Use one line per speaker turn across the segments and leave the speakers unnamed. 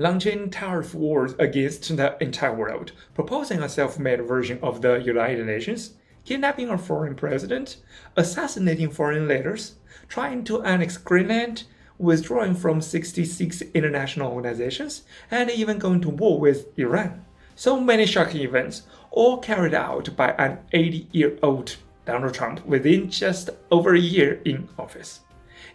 launching tariff wars against the entire world, proposing a self-made version of the United Nations, kidnapping a foreign president, assassinating foreign leaders, trying to annex Greenland, withdrawing from 66 international organizations, and even going to war with Iran. So many shocking events, all carried out by an 80-year-old Donald Trump within just over a year in office.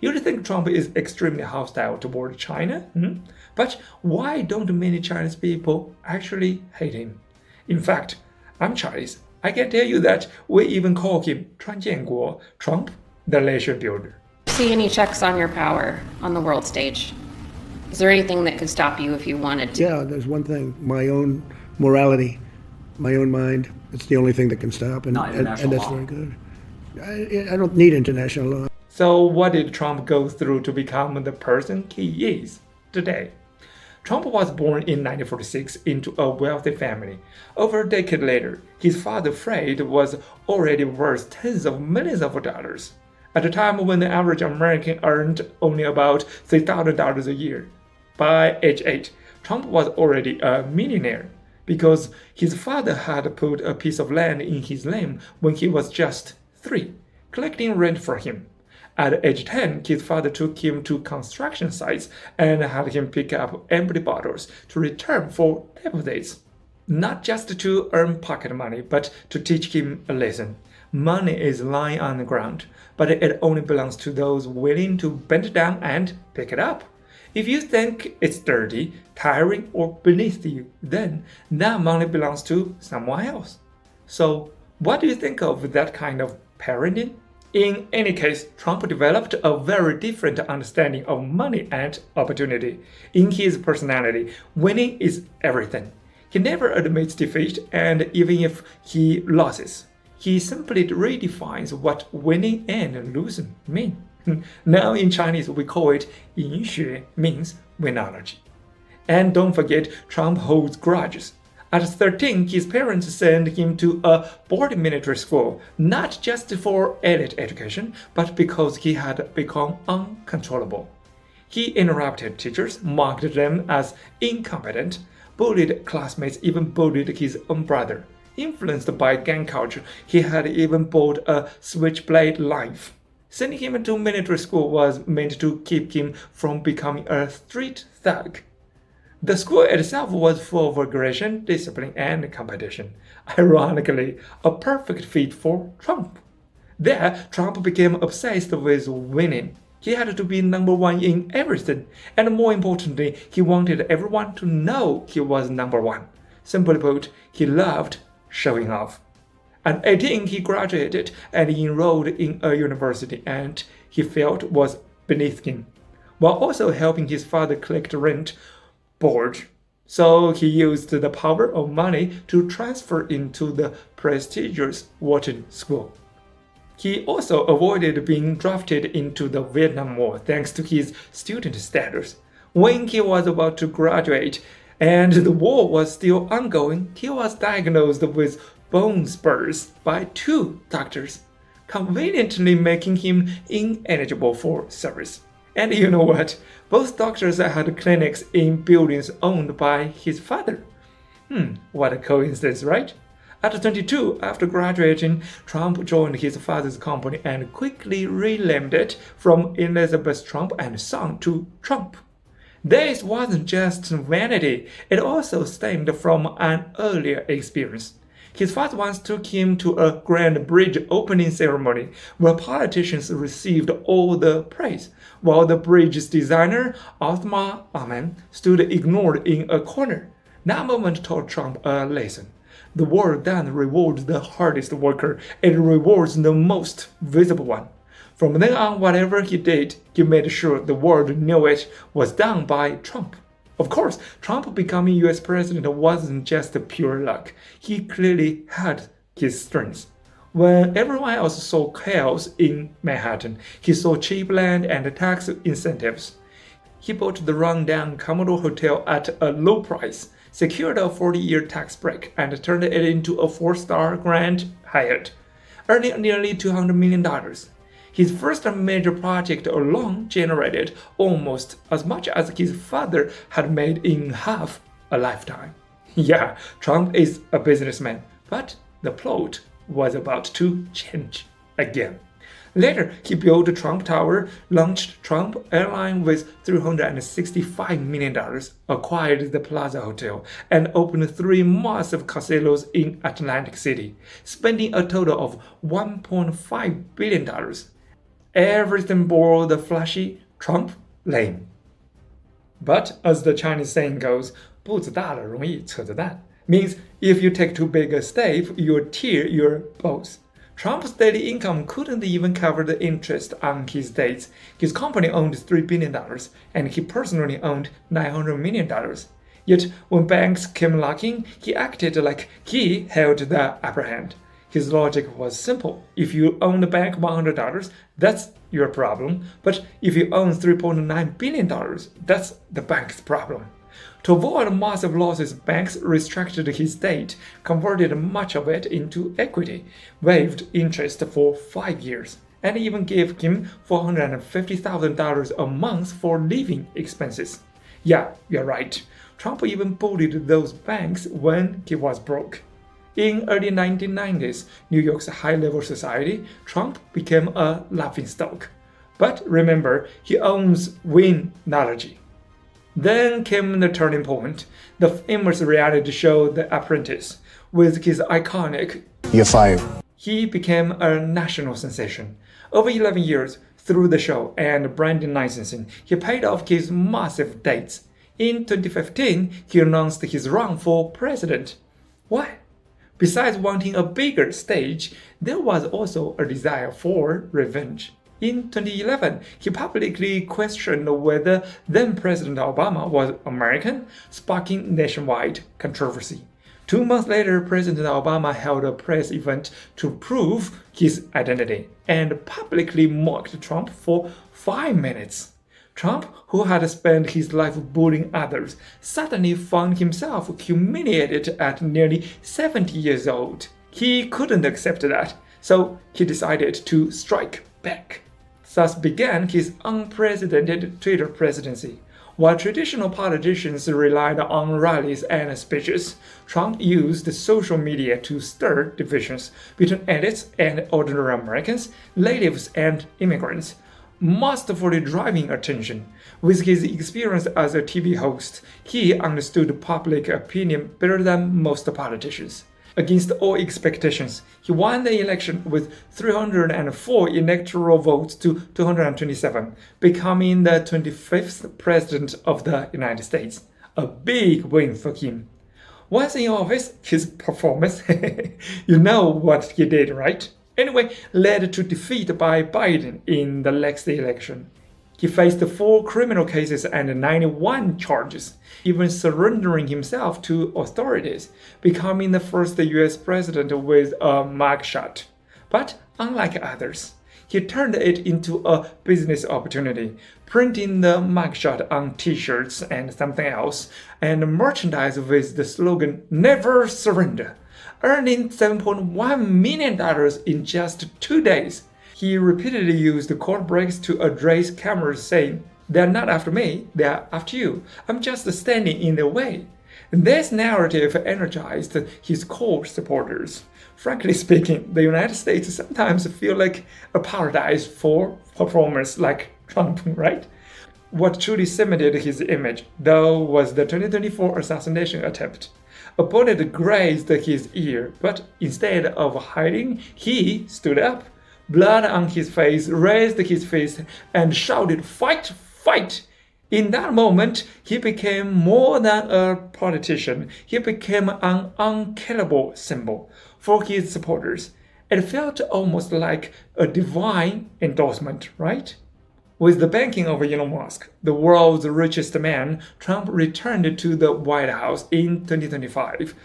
You'd think Trump is extremely hostile toward China, but why don't many Chinese people actually hate him? In fact, I'm Chinese. I can tell you that we even call him 川建国, Trump, the nation builder.
See any checks on your power on the world stage? Is there anything that could stop you if you wanted to?
Yeah, there's one thing: my own morality, my own mind. It's the only thing that can stop, and that's
law.
very good. I don't need international law.
So what did Trump go through to become the person he is today? Trump was born in 1946 into a wealthy family. Over a decade later, his father Fred was already worth tens of millions of dollars, at a time when the average American earned only about $3,000 a year. By age 8, Trump was already a millionaire because his father had put a piece of land in his name when he was just 3, collecting rent for him. At age 10, his father took him to construction sites and had him pick up empty bottles to return for deposits. Not just to earn pocket money, but to teach him a lesson. Money is lying on the ground, but it only belongs to those willing to bend down and pick it up. If you think it's dirty, tiring, or beneath you, then that money belongs to someone else. So, what do you think of that kind of parenting? In any case, Trump developed a very different understanding of money and opportunity. In his personality, winning is everything. He never admits defeat, and even if he loses, he simply redefines what winning and losing mean. Now in Chinese, we call it 赢学, means winology. And don't forget, Trump holds grudges. At 13, his parents sent him to a boarding military school, not just for elite education, but because he had become uncontrollable. He interrupted teachers, mocked them as incompetent, bullied classmates, even bullied his own brother. Influenced by gang culture, he had even bought a switchblade knife. Sending him to military school was meant to keep him from becoming a street thug. The school itself was full of aggression, discipline, and competition. Ironically, a perfect fit for Trump. There, Trump became obsessed with winning. He had to be number one in everything, and more importantly, he wanted everyone to know he was number one. Simply put, he loved showing off. At 18, he graduated and enrolled in a university and he felt was beneath him, while also helping his father collect rent board. So he used the power of money to transfer into the prestigious Wharton School. He also avoided being drafted into the Vietnam War thanks to his student status. When he was about to graduate and the war was still ongoing, he was diagnosed with bone spurs by 2 doctors, conveniently making him ineligible for service. And you know what? Both doctors had clinics in buildings owned by his father. What a coincidence, right? At 22, after graduating, Trump joined his father's company and quickly renamed it from Elizabeth Trump and Son to Trump. This wasn't just vanity, it also stemmed from an earlier experience. His father once took him to a grand bridge opening ceremony where politicians received all the praise, while the bridge's designer, Othmar Ahmed, stood ignored in a corner. That moment taught Trump a lesson. The world then rewards the hardest worker, it rewards the most visible one. From then on, whatever he did, he made sure the world knew it was done by Trump. Of course, Trump becoming US president wasn't just pure luck. He clearly had his strengths. When everyone else saw chaos in Manhattan, he saw cheap land and tax incentives. He bought the rundown Commodore Hotel at a low price, secured a 40-year tax break, and turned it into a 4-star Grand Hyatt, earning nearly $200 million. His first major project alone generated almost as much as his father had made in half a lifetime. Yeah, Trump is a businessman, but the plot was about to change again. Later, he built Trump Tower, launched Trump Airline with $365 million, acquired the Plaza Hotel, and opened 3 massive casinos in Atlantic City, spending a total of $1.5 billion. Everything bold, flashy, Trump lame. But as the Chinese saying goes, 步子大了容易扯子淡 means if you take too big a step, you'll tear your bows. Trump's daily income couldn't even cover the interest on his debts. His company owned $3 billion, and he personally owned $900 million. Yet, when banks came knocking, he acted like he held the upper hand. His logic was simple. If you own the bank $100, that's your problem. But if you own $3.9 billion, that's the bank's problem. To avoid massive losses, banks restricted his debt, converted much of it into equity, waived interest for 5 years, and even gave him $450,000 a month for living expenses. Yeah, you're right. Trump even bullied those banks when he was broke. In early 1990s, New York's high-level society, Trump became a laughingstock. But remember, he owns Winology. Then came the turning point, the famous reality show The Apprentice. With his iconic "You're fired," he became a national sensation. Over 11 years through the show and branding licensing, he paid off his massive debts. In 2015, he announced his run for president. Why? Besides wanting a bigger stage, there was also a desire for revenge. In 2011, he publicly questioned whether then-President Obama was American, sparking nationwide controversy. 2 months later, President Obama held a press event to prove his identity and publicly mocked Trump for 5 minutes. Trump, who had spent his life bullying others, suddenly found himself humiliated at nearly 70 years old. He couldn't accept that, so he decided to strike back. Thus began his unprecedented Twitter presidency. While traditional politicians relied on rallies and speeches, Trump used social media to stir divisions between elites and ordinary Americans, natives and immigrants, masterfully driving attention. With his experience as a TV host, he understood public opinion better than most politicians. Against all expectations, he won the election with 304 electoral votes to 227, becoming the 25th president of the United States. A big win for him. Once in office, his performance, you know what he did, right? Anyway, led to defeat by Biden in the next election. He faced 4 criminal cases and 91 charges, even surrendering himself to authorities, becoming the first US president with a mugshot. But unlike others, he turned it into a business opportunity, printing the mugshot on t-shirts and something else, and merchandise with the slogan, "Never Surrender," earning $7.1 million in just 2 days. He repeatedly used court breaks to address cameras saying, "They're not after me, they're after you. I'm just standing in their way." This narrative energized his core supporters. Frankly speaking, the United States sometimes feel like a paradise for performers like Trump, right? What truly cemented his image, though, was the 2024 assassination attempt. A bullet grazed his ear, but instead of hiding, he stood up. Blood on his face, raised his fist, and shouted, "Fight! Fight!" In that moment, he became more than a politician. He became an unkillable symbol for his supporters. It felt almost like a divine endorsement, right? With the backing of Elon Musk, the world's richest man, Trump returned to the White House in 2025.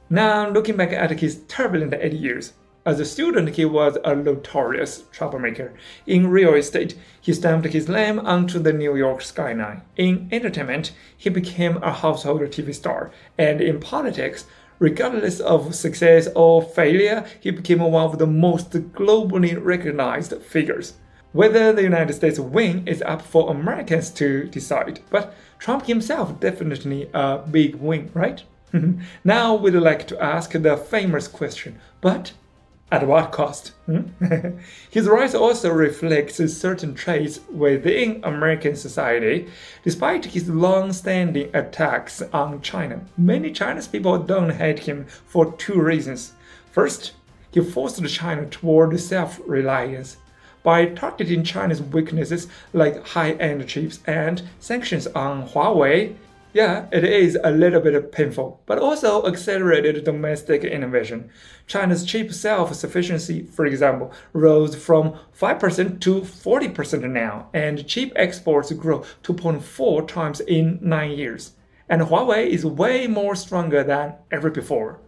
Now, looking back at his turbulent 8 years, as a student, he was a notorious troublemaker. In real estate, he stamped his name onto the New York skyline. In entertainment, he became a household TV star. And in politics, regardless of success or failure, he became one of the most globally recognized figures. Whether the United States win is up for Americans to decide, but Trump himself definitely a big win, right? Now we'd like to ask the famous question, but at what cost? His rise also reflects certain traits within American society. Despite his long-standing attacks on China, many Chinese people don't hate him for two reasons. First, he forced China toward self-reliance. By targeting China's weaknesses like high-end chips and sanctions on Huawei, yeah, it is a little bit painful, but also accelerated domestic innovation. China's chip self-sufficiency, for example, rose from 5% to 40% now, and chip exports grew 2.4 times in 9 years. And Huawei is way more stronger than ever before.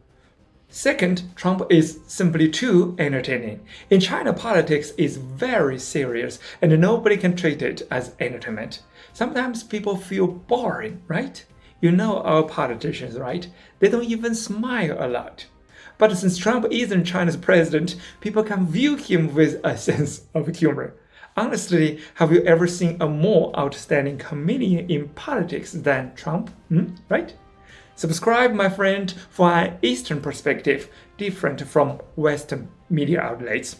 Second, Trump is simply too entertaining. In China, politics is very serious and nobody can treat it as entertainment. Sometimes people feel boring, right? You know our politicians, right? They don't even smile a lot. But since Trump isn't China's president, people can view him with a sense of humor. Honestly, have you ever seen a more outstanding comedian in politics than Trump? Right? Subscribe, my friend, for an Eastern perspective different from Western media outlets.